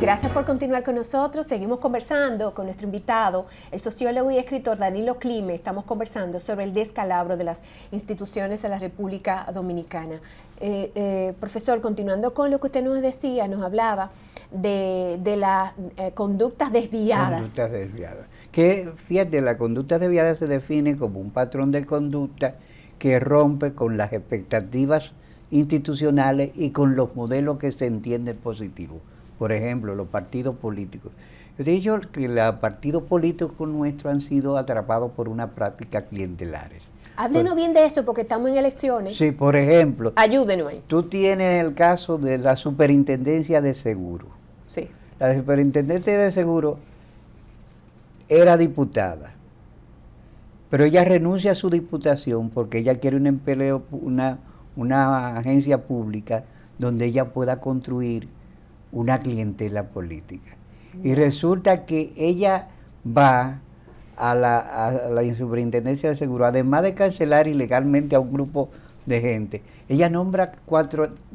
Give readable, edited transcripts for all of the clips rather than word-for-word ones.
Gracias por continuar con nosotros. Seguimos conversando con nuestro invitado, el sociólogo y escritor Danilo Clime. Estamos conversando sobre el descalabro de las instituciones de la República Dominicana. Profesor, continuando con lo que usted nos decía, nos hablaba de las conductas desviadas. Conductas desviadas. Que, fíjate, la conducta desviada se define como un patrón de conducta que rompe con las expectativas institucionales y con los modelos que se entienden positivos. Por ejemplo, los partidos políticos. Yo he dicho que los partidos políticos nuestros han sido atrapados por una práctica clientelares. Háblenos bien de eso porque estamos en elecciones. Sí, por ejemplo. Ayúdenos ahí. Tú tienes el caso de la Superintendencia de Seguros. Sí. La Superintendencia de Seguros era diputada, pero ella renuncia a su diputación porque ella quiere un empleo, una agencia pública donde ella pueda construir una clientela política. Y resulta que ella va a la Superintendencia de Seguros, además de cancelar ilegalmente a un grupo de gente, ella nombra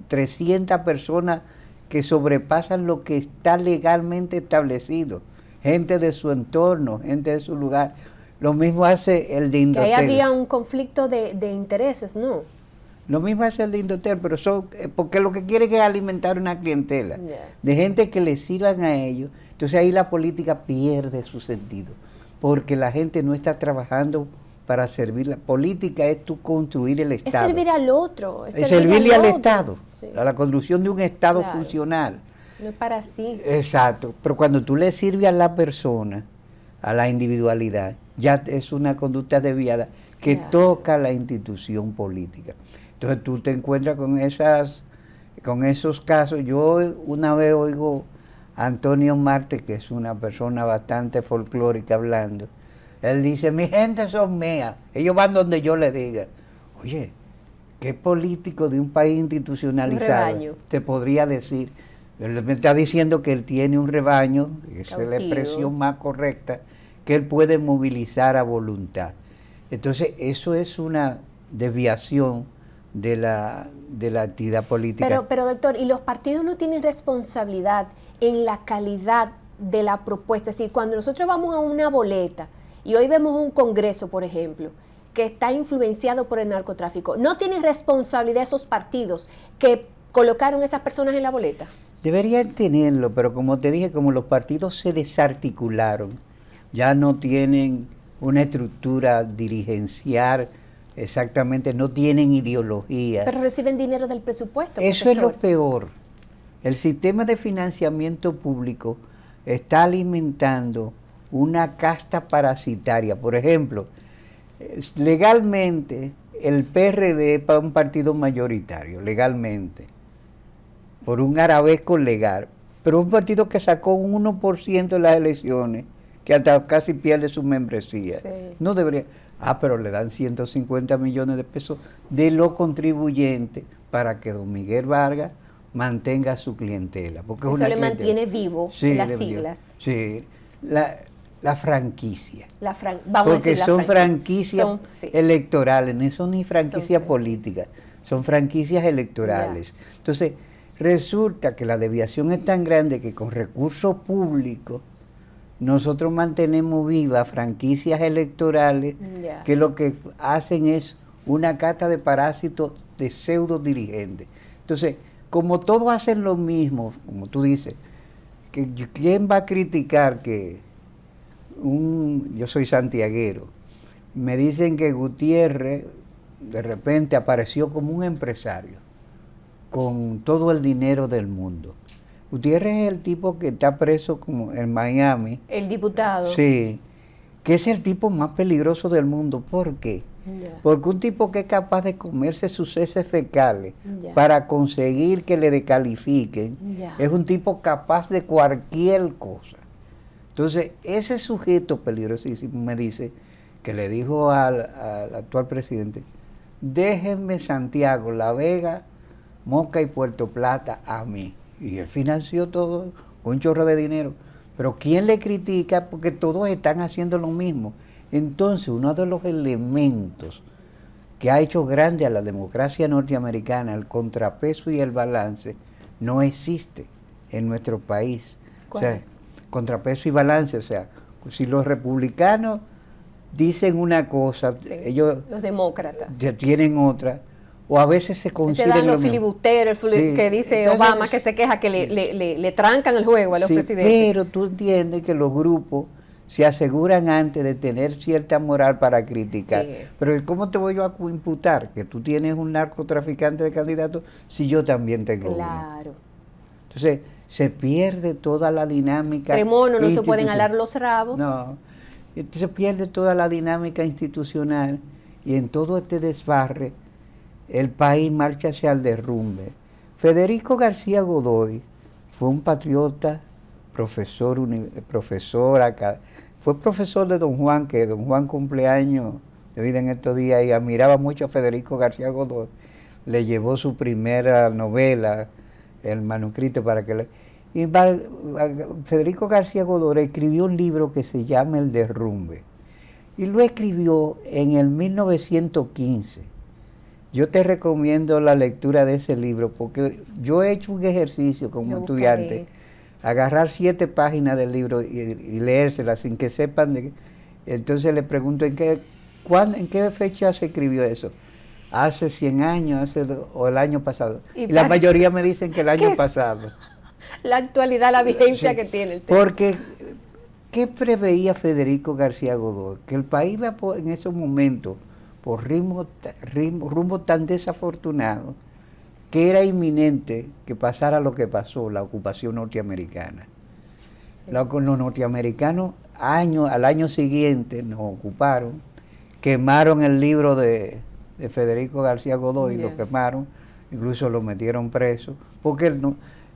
300 personas que sobrepasan lo que está legalmente establecido, gente de su entorno, gente de su lugar. Lo mismo hace el de Indotel. Que ahí había un conflicto de intereses, ¿no? Lo mismo hace el de Indotel, pero son, porque lo que quieren es alimentar una clientela de gente que le sirvan a ellos. Entonces ahí la política pierde su sentido, porque la gente no está trabajando para servir. La política es tú construir el Estado. Es servir al otro. Es servirle al Estado, sí, a la construcción de un Estado funcional. No es para sí. Exacto, pero cuando tú le sirves a la persona, a la individualidad, ya es una conducta desviada que toca la institución política. Entonces tú te encuentras con esos casos. Yo una vez oigo a Antonio Marte, que es una persona bastante folclórica hablando. Él dice, mi gente son mías, ellos van donde yo les diga. Oye, ¿qué político de un país institucionalizado te podría decir? Él me está diciendo que él tiene un rebaño, esa es la expresión más correcta, que él puede movilizar a voluntad. Entonces eso es una desviación de la actividad política. Pero doctor, ¿y los partidos no tienen responsabilidad en la calidad de la propuesta? Es decir, cuando nosotros vamos a una boleta y hoy vemos un congreso, por ejemplo, que está influenciado por el narcotráfico, ¿no tienen responsabilidad esos partidos que colocaron esas personas en la boleta? Deberían tenerlo, pero como te dije, como los partidos se desarticularon, ya no tienen una estructura dirigencial. Exactamente, no tienen ideología. Pero reciben dinero del presupuesto. Eso profesor. Es lo peor. El sistema de financiamiento público está alimentando una casta parasitaria. Por ejemplo, legalmente el PRD es para un partido mayoritario, legalmente, por un arabesco legal, pero un partido que sacó un 1% de las elecciones, que hasta casi pierde su membresía. Sí. No debería. Pero le dan 150 millones de pesos de los contribuyentes para que don Miguel Vargas mantenga su clientela. Porque eso le mantiene vivo, sí, las siglas. Sí, la franquicia. Vamos porque a decir son franquicias electorales, no son ni franquicias políticas, son franquicias electorales. Entonces, resulta que la desviación es tan grande que con recursos públicos nosotros mantenemos vivas franquicias electorales que lo que hacen es una cata de parásitos de pseudo dirigentes. Entonces, como todos hacen lo mismo, como tú dices, ¿quién va a criticar que yo soy santiaguero, me dicen que Gutiérrez de repente apareció como un empresario con todo el dinero del mundo? Gutiérrez es el tipo que está preso como en Miami. El diputado. Sí, que es el tipo más peligroso del mundo. ¿Por qué? Porque un tipo que es capaz de comerse sus heces fecales para conseguir que le descalifiquen, es un tipo capaz de cualquier cosa. Entonces, ese sujeto peligrosísimo me dice que le dijo al actual presidente, déjenme Santiago, La Vega, Moca y Puerto Plata a mí. Y él financió todo con un chorro de dinero. Pero ¿quién le critica? Porque todos están haciendo lo mismo. Entonces, uno de los elementos que ha hecho grande a la democracia norteamericana, el contrapeso y el balance, no existe en nuestro país. O sea, contrapeso y balance. O sea, si los republicanos dicen una cosa, ellos... Los demócratas. Tienen otra. O a veces se consiguen... Se dan los filibusteros, que dice entonces, Obama, que se queja que le trancan el juego a los presidentes. Pero tú entiendes que los grupos se aseguran antes de tener cierta moral para criticar. Pero ¿cómo te voy yo a imputar que tú tienes un narcotraficante de candidato si yo también tengo uno? Claro. Entonces, se pierde toda la dinámica. Tremono, no se pueden alar los rabos. No. Entonces se pierde toda la dinámica institucional y en todo este desbarre el país marcha hacia el derrumbe. Federico García Godoy fue un patriota, fue profesor de Don Juan, que Don Juan cumpleaños de vida en estos días y admiraba mucho a Federico García Godoy. Le llevó su primera novela, el manuscrito para que le... Y Federico García Godoy escribió un libro que se llama El Derrumbe. Y lo escribió en el 1915. Yo te recomiendo la lectura de ese libro porque yo he hecho un ejercicio como estudiante, agarrar 7 páginas del libro y leérselas sin que sepan de qué. Entonces le pregunto, ¿en qué fecha se escribió eso? Hace 100 años, o el año pasado. Y la mayoría me dicen que el año pasado. La actualidad, la vigencia que tiene el texto. Porque, ¿qué preveía Federico García Godoy? Que el país va en esos momentos por rumbo tan desafortunado que era inminente que pasara lo que pasó, la ocupación norteamericana. Los norteamericanos al año siguiente nos ocuparon, quemaron el libro de Federico García Godoy, lo quemaron, incluso lo metieron preso, porque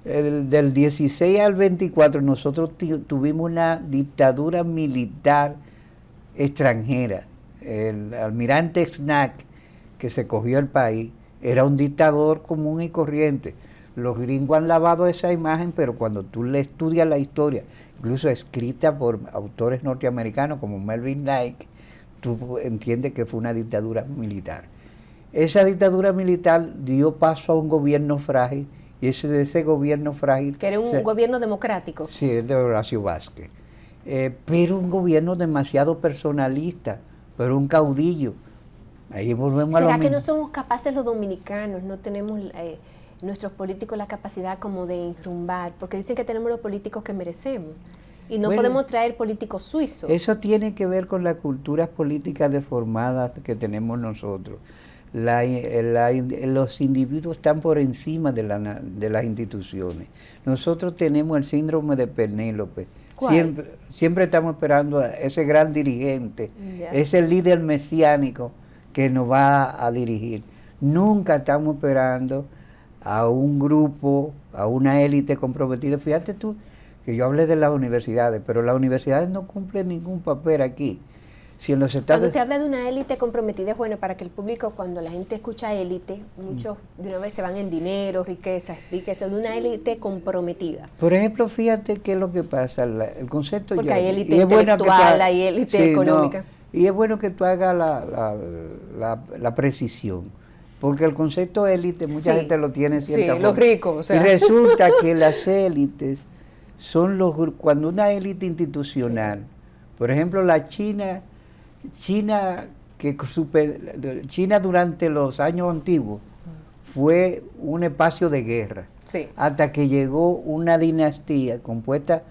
del 16 al 24 nosotros tuvimos una dictadura militar extranjera. El almirante Snack, que se cogió el país, era un dictador común y corriente. Los gringos han lavado esa imagen, pero cuando tú le estudias la historia, incluso escrita por autores norteamericanos como Melvin Lake, tú entiendes que fue una dictadura militar. Esa dictadura militar dio paso a un gobierno frágil, y ese gobierno frágil... Que era un gobierno democrático. Sí, el de Horacio Vázquez. Pero un gobierno demasiado personalista, pero un caudillo. Ahí volvemos a lo mismo. ¿Será que no somos capaces los dominicanos, no tenemos nuestros políticos la capacidad como de enrumbar? Porque dicen que tenemos los políticos que merecemos y no podemos traer políticos suizos. Eso tiene que ver con las culturas políticas deformadas que tenemos nosotros. Los individuos están por encima de las instituciones. Nosotros tenemos el síndrome de Penélope. Siempre estamos esperando a ese gran dirigente, ese líder mesiánico que nos va a dirigir. Nunca estamos esperando a un grupo, a una élite comprometida. Fíjate tú que yo hablé de las universidades, pero las universidades no cumplen ningún papel aquí. Si en los estados... Cuando usted habla de una élite comprometida, es bueno para que el público, cuando la gente escucha élite, muchos de una vez se van en dinero, riqueza de una élite comprometida. Por ejemplo, fíjate qué es lo que pasa, el concepto... Porque hay élite intelectual, hay élite económica. Y es bueno que tú hagas la precisión, porque el concepto élite, mucha gente lo tiene cierta forma. Los ricos, o sea. Y resulta que las élites son cuando una élite institucional, por ejemplo, China durante los años antiguos fue un espacio de guerra, hasta que llegó una dinastía compuesta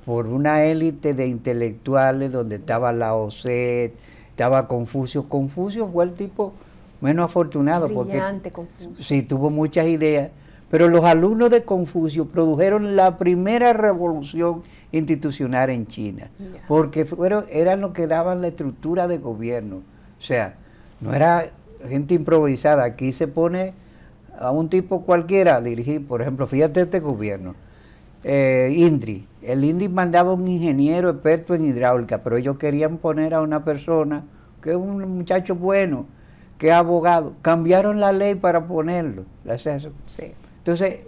por una élite de intelectuales donde estaba Lao Tse, estaba Confucio. Confucio fue el tipo menos afortunado. Brillante, porque Confucio. Sí, tuvo muchas ideas, pero los alumnos de Confucio produjeron la primera revolución institucional en China, porque eran los que daban la estructura de gobierno. O sea, no era gente improvisada. Aquí se pone a un tipo cualquiera a dirigir, por ejemplo, fíjate este gobierno, INDRI. El INDRI mandaba un ingeniero experto en hidráulica, pero ellos querían poner a una persona que es un muchacho bueno, que es abogado. Cambiaron la ley para ponerlo. Sí. Entonces,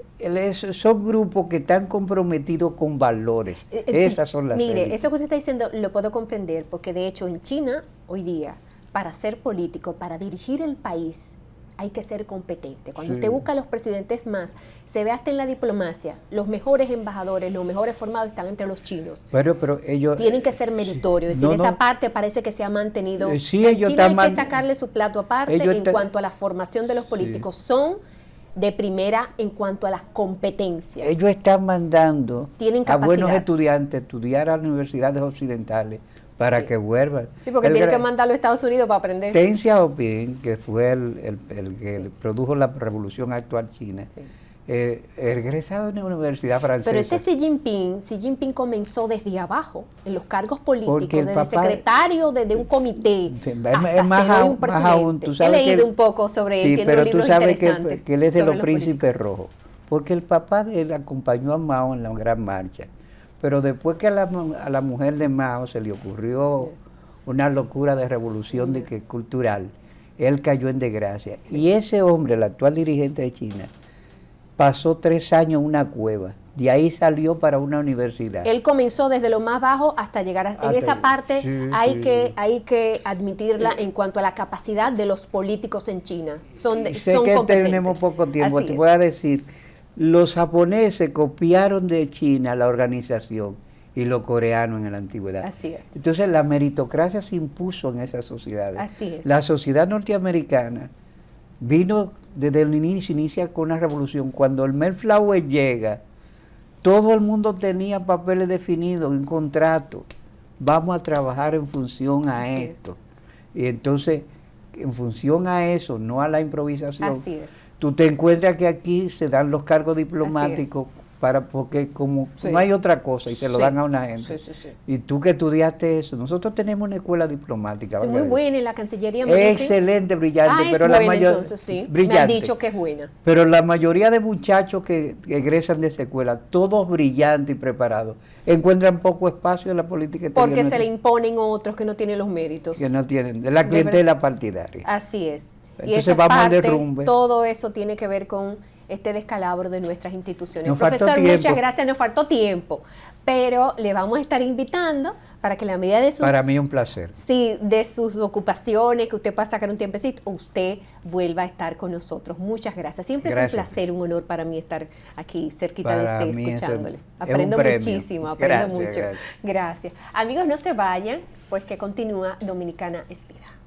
son grupos que están comprometidos con valores. Esas son las Mire, élites. eso que usted está diciendo lo puedo comprender, porque de hecho en China, hoy día, para ser político, para dirigir el país, hay que ser competente. Cuando usted busca a los presidentes más, se ve hasta en la diplomacia, los mejores embajadores, los mejores formados están entre los chinos. Pero ellos... Tienen que ser meritorios, es decir, esa parte parece que se ha mantenido. En China hay que sacarle su plato aparte en cuanto a la formación de los políticos. Son de primera en cuanto a las competencias. Ellos están mandando a buenos estudiantes a estudiar a las universidades occidentales para que vuelvan. Sí, porque tienen que mandarlo a Estados Unidos para aprender. Deng Xiaoping, que fue el que produjo la revolución actual china, egresado de una universidad francesa. Pero Xi Jinping comenzó desde abajo, en los cargos políticos, desde secretario de un comité, hasta ser hoy un presidente. He leído un poco sobre él, tiene unos libros interesantes. Pero tú sabes que él es de los príncipes rojos, porque el papá de él acompañó a Mao en la Gran Marcha, pero después que a la mujer de Mao se le ocurrió una locura de revolución cultural, él cayó en desgracia. Y ese hombre, el actual dirigente de China, pasó 3 años en una cueva. De ahí salió para una universidad. Él comenzó desde lo más bajo hasta llegar en esa parte. Hay que admitirla en cuanto a la capacidad de los políticos en China. Son competentes. Tenemos poco tiempo. Te voy a decir, los japoneses copiaron de China la organización y los coreanos en la antigüedad. Así es. Entonces la meritocracia se impuso en esas sociedades. Así es. La sociedad norteamericana vino desde el inicio, inicia con una revolución. Cuando el Mayflower llega, todo el mundo tenía papeles definidos, un contrato. Vamos a trabajar en función a esto. Y entonces, en función a eso, no a la improvisación. Así es. Tú te encuentras que aquí se dan los cargos diplomáticos porque como no hay otra cosa y se lo dan a una gente. Y tú que estudiaste eso, nosotros tenemos una escuela diplomática. Es muy buena en la Cancillería. Excelente, brillante, pero la mayoría me han dicho que es buena. Pero la mayoría de muchachos que egresan de esa escuela, todos brillantes y preparados, encuentran poco espacio en la política exterior. Porque se le imponen otros que no tienen los méritos. Que no tienen, de la clientela partidaria. Así es. Entonces y vamos al derrumbe. Todo eso tiene que ver con este descalabro de nuestras instituciones. Profesor, muchas gracias, nos faltó tiempo, pero le vamos a estar invitando para que en la medida de sus... Para mí un placer. Sí, de sus ocupaciones, que usted pueda sacar un tiempecito, usted vuelva a estar con nosotros. Muchas gracias. Siempre es un placer, un honor para mí estar aquí cerquita de usted, escuchándole. Aprendo muchísimo, aprendo mucho. Gracias. Amigos, no se vayan, pues que continúa Dominicana es Vida.